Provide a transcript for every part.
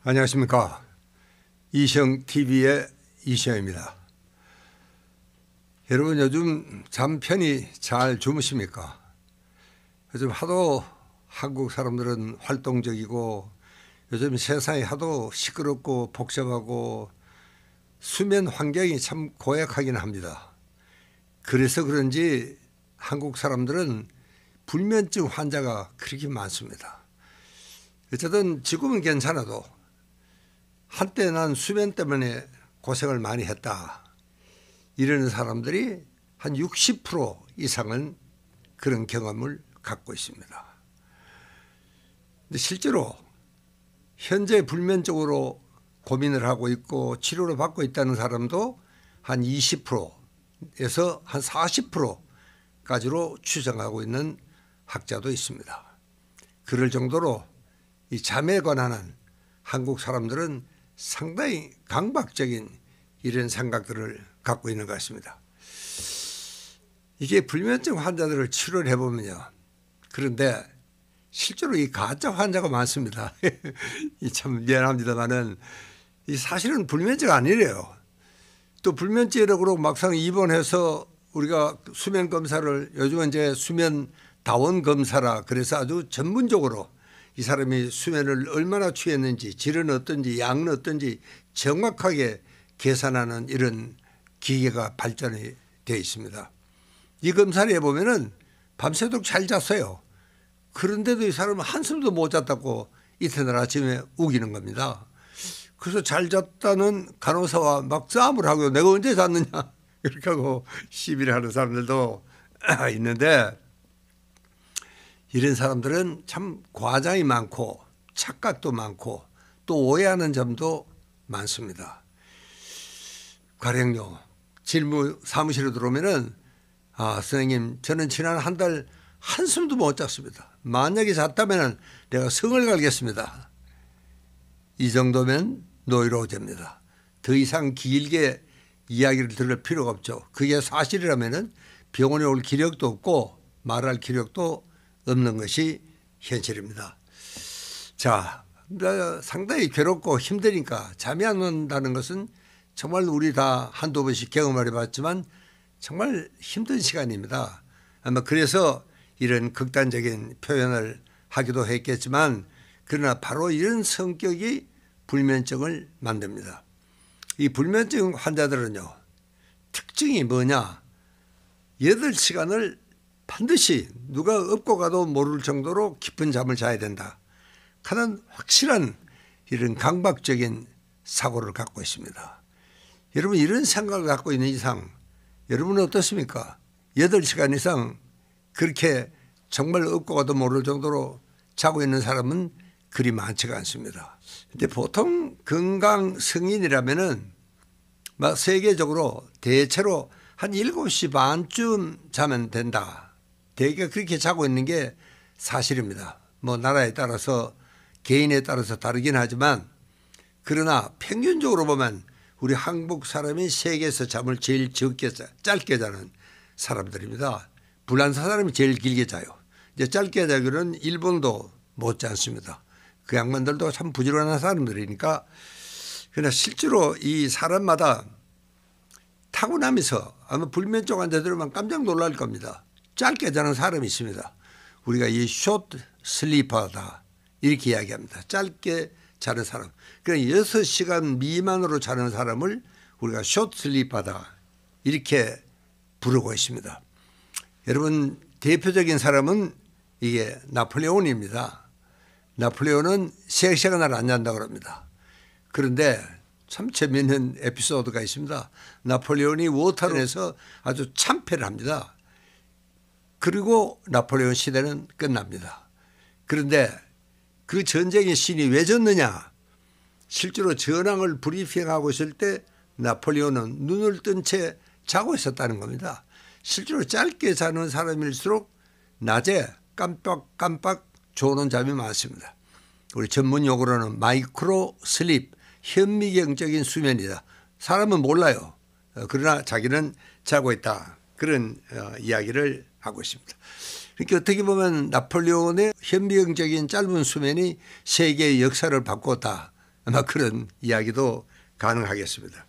안녕하십니까. 이시영TV의 이시영입니다. 여러분 요즘 잠 편히 잘 주무십니까? 요즘 하도 한국 사람들은 활동적이고 요즘 세상이 하도 시끄럽고 복잡하고 수면 환경이 참 고약하긴 합니다. 그래서 그런지 한국 사람들은 불면증 환자가 그렇게 많습니다. 어쨌든 지금은 괜찮아도 한때 난 수면 때문에 고생을 많이 했다, 이러는 사람들이 한 60% 이상은 그런 경험을 갖고 있습니다. 근데 실제로 현재 불면증으로 고민을 하고 있고 치료를 받고 있다는 사람도 한 20%에서 한 40%까지로 추정하고 있는 학자도 있습니다. 그럴 정도로 이 잠에 관한 한국 사람들은 상당히 강박적인 이런 생각들을 갖고 있는 것 같습니다. 이게 불면증 환자들을 치료를 해보면요, 그런데 실제로 이 가짜 환자가 많습니다. 참 미안합니다만은 이 사실은 불면증 아니래요. 또 불면증이라고 그러고 막상 입원해서 우리가 수면 검사를, 요즘은 이제 수면 다원 검사라 그래서 아주 전문적으로 이 사람이 수면을 얼마나 취했는지, 질은 어떤지, 양은 어떤지 정확하게 계산하는 이런 기계가 발전이 되어 있습니다. 이 검사를 해보면은 밤새도록 잘 잤어요. 그런데도 이 사람은 한숨도 못 잤다고 이튿날 아침에 우기는 겁니다. 그래서 잘 잤다는 간호사와 막 싸움을 하고 내가 언제 잤느냐 이렇게 하고 시비를 하는 사람들도 있는데, 이런 사람들은 참 과장이 많고 착각도 많고 또 오해하는 점도 많습니다. 가령요, 질문 사무실에 들어오면은 선생님, 저는 지난 한 달 한숨도 못 잤습니다. 만약에 잤다면 내가 성을 갈겠습니다. 이 정도면 노이로제입니다. 더 이상 길게 이야기를 들을 필요가 없죠. 그게 사실이라면 병원에 올 기력도 없고 말할 기력도 없는 것이 현실입니다. 자, 상당히 괴롭고 힘드니까 잠이 안 온다는 것은 정말 우리 다 한두 번씩 경험을 해봤지만 정말 힘든 시간입니다. 아마 그래서 이런 극단적인 표현을 하기도 했겠지만, 그러나 바로 이런 성격이 불면증을 만듭니다. 이 불면증 환자들은요, 특징이 뭐냐, 8시간을 반드시 누가 업고 가도 모를 정도로 깊은 잠을 자야 된다 하는 확실한 이런 강박적인 사고를 갖고 있습니다. 여러분, 이런 생각을 갖고 있는 이상 여러분은 어떻습니까? 8시간 이상 그렇게 정말 업고 가도 모를 정도로 자고 있는 사람은 그리 많지가 않습니다. 근데 보통 건강 성인이라면은 막 세계적으로 대체로 한 7시 반쯤 자면 된다, 대개 그렇게 자고 있는 게 사실입니다. 뭐 나라에 따라서 개인에 따라서 다르긴 하지만, 그러나 평균적으로 보면 우리 한국 사람이 세계에서 잠을 제일 적게 짧게 자는 사람들입니다. 불란서 사람이 제일 길게 자요. 이제 짧게 자기는 일본도 못지 않습니다. 그 양반들도 참 부지런한 사람들이니까. 그러나 실제로 이 사람마다 타고나면서 아마 불면증 환자들만 깜짝 놀랄 겁니다. 짧게 자는 사람이 있습니다. 우리가 이 숏 슬리퍼다 이렇게 이야기합니다. 짧게 자는 사람. 그러니까 6시간 미만으로 자는 사람을 우리가 숏 슬리퍼다 이렇게 부르고 있습니다. 여러분, 대표적인 사람은 이게 나폴레온입니다. 나폴레온은 3시간을 안 잔다고 합니다. 그런데 참 재미있는 에피소드가 있습니다. 나폴레온이 워터론에서 아주 참패를 합니다. 그리고 나폴레온 시대는 끝납니다. 그런데 그 전쟁의 신이 왜 졌느냐? 실제로 전황을 브리핑하고 있을 때 나폴레온은 눈을 뜬 채 자고 있었다는 겁니다. 실제로 짧게 자는 사람일수록 낮에 깜빡깜빡 조는 잠이 많습니다. 우리 전문 용어로는 마이크로 슬립, 현미경적인 수면이다. 사람은 몰라요. 그러나 자기는 자고 있다. 그런 이야기를 하고 있습니다. 그러니까 어떻게 보면 나폴레온의 현미경적인 짧은 수면이 세계의 역사를 바꿨다, 아마 그런 이야기도 가능하겠습니다.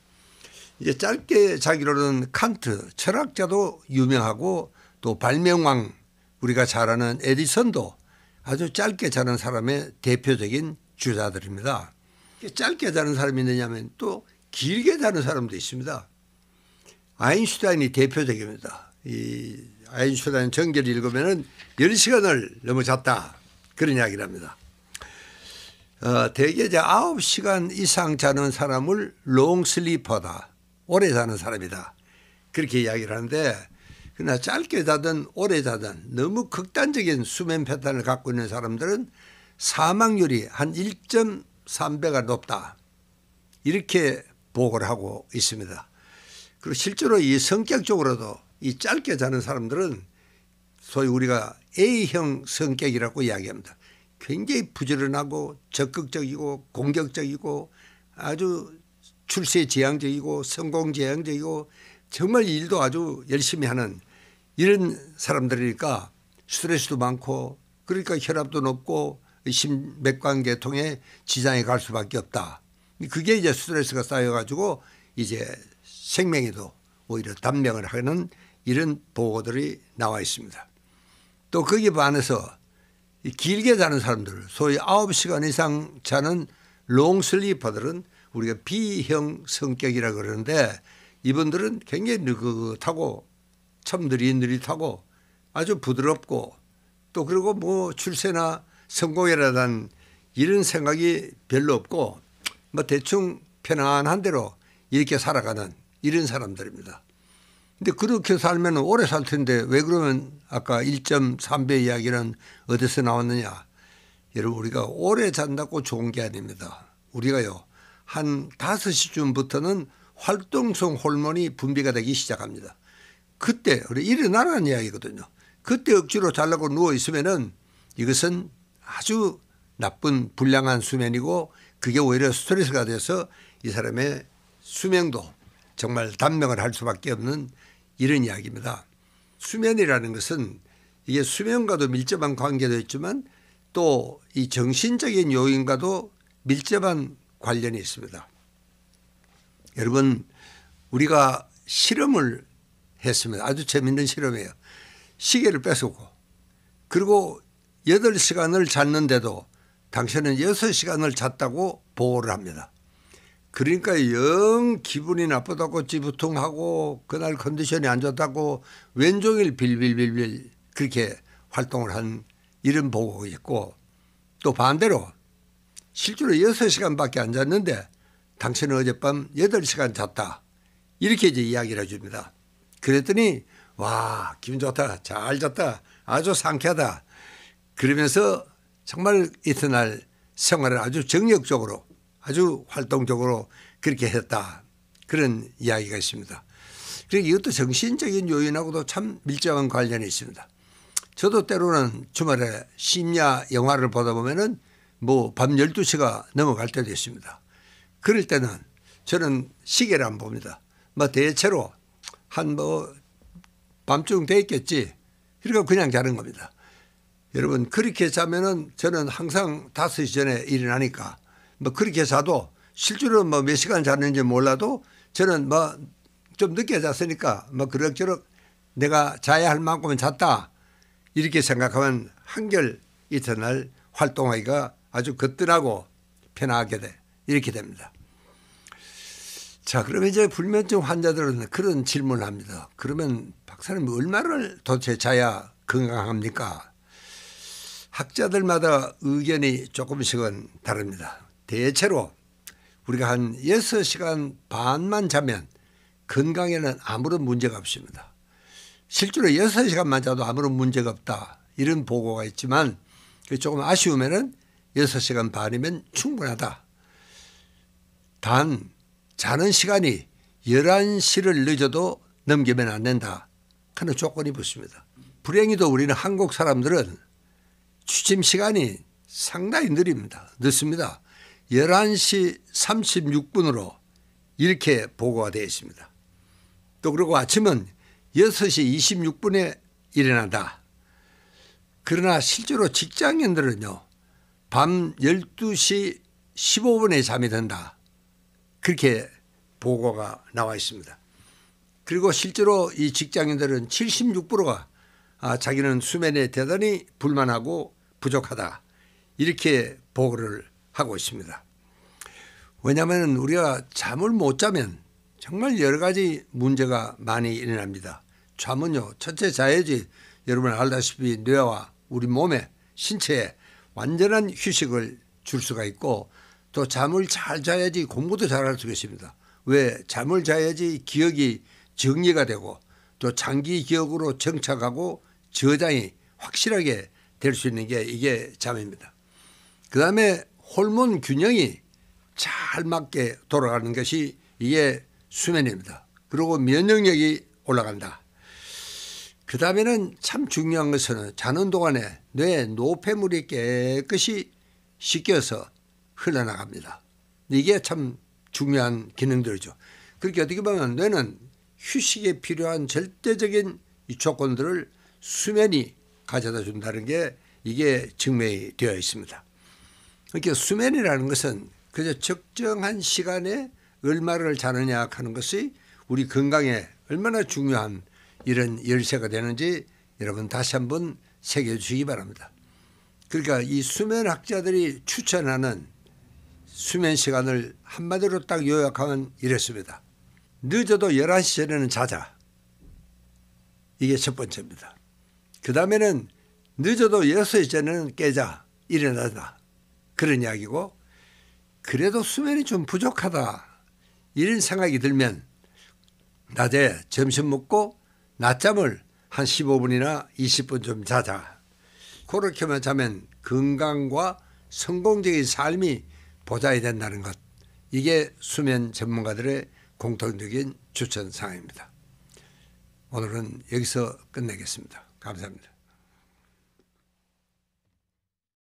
이제 짧게 자기로는 칸트 철학자도 유명하고 또 발명왕 우리가 잘 아는 에디슨도 아주 짧게 자는 사람의 대표적인 주자들입니다. 짧게 자는 사람이 있느냐면 또 길게 자는 사람도 있습니다. 아인슈타인이 대표적입니다. 이 아인슈타인 전기를 읽으면 10시간을 넘어 잤다. 그런 이야기를 합니다. 대개 9시간 이상 자는 사람을 롱슬리퍼다. 오래 자는 사람이다. 그렇게 이야기를 하는데 그러나 짧게 자든 오래 자든 너무 극단적인 수면 패턴을 갖고 있는 사람들은 사망률이 한 1.3배가 높다. 이렇게 보고를 하고 있습니다. 그리고 실제로 이 성격적으로도 이 짧게 자는 사람들은 소위 우리가 A형 성격이라고 이야기합니다. 굉장히 부지런하고 적극적이고 공격적이고 아주 출세지향적이고 성공지향적이고 정말 일도 아주 열심히 하는 이런 사람들이니까 스트레스도 많고 그러니까 혈압도 높고 심맥관계통에 지장이 갈 수밖에 없다. 그게 이제 스트레스가 쌓여가지고 이제 생명에도 오히려 단명을 하는 이런 보고들이 나와 있습니다. 또 거기에 반해서 길게 자는 사람들 소위 9시간 이상 자는 롱슬리퍼들은 우리가 B형 성격이라고 그러는데 이분들은 굉장히 느긋하고 참 느릿느릿하고 아주 부드럽고 또 그리고 뭐 출세나 성공이라는 이런 생각이 별로 없고 뭐 대충 편안한 대로 이렇게 살아가는 이런 사람들입니다. 근데 그렇게 살면 오래 살 텐데 왜 그러면 아까 1.3배 이야기는 어디서 나왔느냐. 여러분 우리가 오래 잔다고 좋은 게 아닙니다. 우리가요 한 5시쯤부터는 활동성 호르몬이 분비가 되기 시작합니다. 그때 우리 일어나라는 이야기거든요. 그때 억지로 자려고 누워 있으면은 이것은 아주 나쁜 불량한 수면이고 그게 오히려 스트레스가 돼서 이 사람의 수명도 정말 단명을 할 수밖에 없는 이런 이야기입니다. 수면이라는 것은 이게 수면과도 밀접한 관계도 있지만 또 이 정신적인 요인과도 밀접한 관련이 있습니다. 여러분 우리가 실험을 했습니다. 아주 재밌는 실험이에요. 시계를 뺏었고 그리고 8시간을 잤는데도 당신은 6시간을 잤다고 보고를 합니다. 그러니까 영 기분이 나쁘다고 찌부통하고 그날 컨디션이 안 좋다고 왼종일 빌빌빌빌 그렇게 활동을 한 이런 보고가 있고 또 반대로 실제로 6시간밖에 안 잤는데 당신은 어젯밤 8시간 잤다. 이렇게 이제 이야기를 해줍니다. 그랬더니 와 기분 좋다. 잘 잤다. 아주 상쾌하다. 그러면서 정말 이튿날 생활을 아주 정력적으로 아주 활동적으로 그렇게 했다. 그런 이야기가 있습니다. 그러니까 이것도 정신적인 요인하고도 참 밀접한 관련이 있습니다. 저도 때로는 주말에 심야 영화를 보다 보면은 뭐 밤 12시가 넘어갈 때도 있습니다. 그럴 때는 저는 시계를 안 봅니다. 뭐 대체로 한 뭐 밤중 돼 있겠지. 그러니까 그냥 자는 겁니다. 여러분 그렇게 자면은 저는 항상 5시 전에 일어나니까 뭐 그렇게 자도 실제로 뭐 몇 시간 잤는지 몰라도 저는 뭐 좀 늦게 잤으니까 뭐 그럭저럭 내가 자야 할 만큼은 잤다. 이렇게 생각하면 한결 이튿날 활동하기가 아주 거뜬하고 편하게 돼. 이렇게 됩니다. 자, 그러면 이제 불면증 환자들은 그런 질문을 합니다. 그러면 박사님 얼마를 도대체 자야 건강합니까? 학자들마다 의견이 조금씩은 다릅니다. 대체로 우리가 한 6시간 반만 자면 건강에는 아무런 문제가 없습니다. 실제로 6시간만 자도 아무런 문제가 없다. 이런 보고가 있지만 조금 아쉬우면은 6시간 반이면 충분하다. 단 자는 시간이 11시를 늦어도 넘기면 안 된다 하는 조건이 붙습니다. 불행히도 우리는 한국 사람들은 취침 시간이 상당히 느립니다. 늦습니다. 11시 36분으로 이렇게 보고가 되어 있습니다. 또 그리고 아침은 6시 26분에 일어난다. 그러나 실제로 직장인들은요. 밤 12시 15분에 잠이 든다. 그렇게 보고가 나와 있습니다. 그리고 실제로 이 직장인들은 76%가 자기는 수면에 대단히 불만하고 부족하다. 이렇게 보고를 하고 있습니다. 왜냐하면 우리가 잠을 못 자면 정말 여러 가지 문제가 많이 일어납니다. 잠은요, 첫째 자야지 여러분 알다시피 뇌와 우리 몸에 신체에 완전한 휴식을 줄 수가 있고 또 잠을 잘 자야지 공부도 잘할 수가 있습니다. 왜? 잠을 자야지 기억이 정리가 되고 또 장기 기억으로 정착하고 저장이 확실하게 될 수 있는 게 이게 잠입니다. 그 다음에 호르몬 균형이 잘 맞게 돌아가는 것이 이게 수면입니다. 그리고 면역력이 올라간다. 그 다음에는 참 중요한 것은 자는 동안에 뇌에 노폐물이 깨끗이 씻겨서 흘러나갑니다. 이게 참 중요한 기능들이죠. 그렇게 어떻게 보면 뇌는 휴식에 필요한 절대적인 이 조건들을 수면이 가져다 준다는 게 이게 증명이 되어 있습니다. 그러니까 수면이라는 것은 그저 적정한 시간에 얼마를 자느냐 하는 것이 우리 건강에 얼마나 중요한 이런 열쇠가 되는지 여러분 다시 한번 새겨주시기 바랍니다. 그러니까 이 수면학자들이 추천하는 수면 시간을 한마디로 딱 요약하면 이렇습니다. 늦어도 11시 전에는 자자. 이게 첫 번째입니다. 그 다음에는 늦어도 6시 전에는 깨자. 일어나자. 그런 이야기고 그래도 수면이 좀 부족하다. 이런 생각이 들면 낮에 점심 먹고 낮잠을 한 15분이나 20분 좀 자자. 그렇게만 자면 건강과 성공적인 삶이 보장이 된다는 것. 이게 수면 전문가들의 공통적인 추천 사항입니다. 오늘은 여기서 끝내겠습니다. 감사합니다.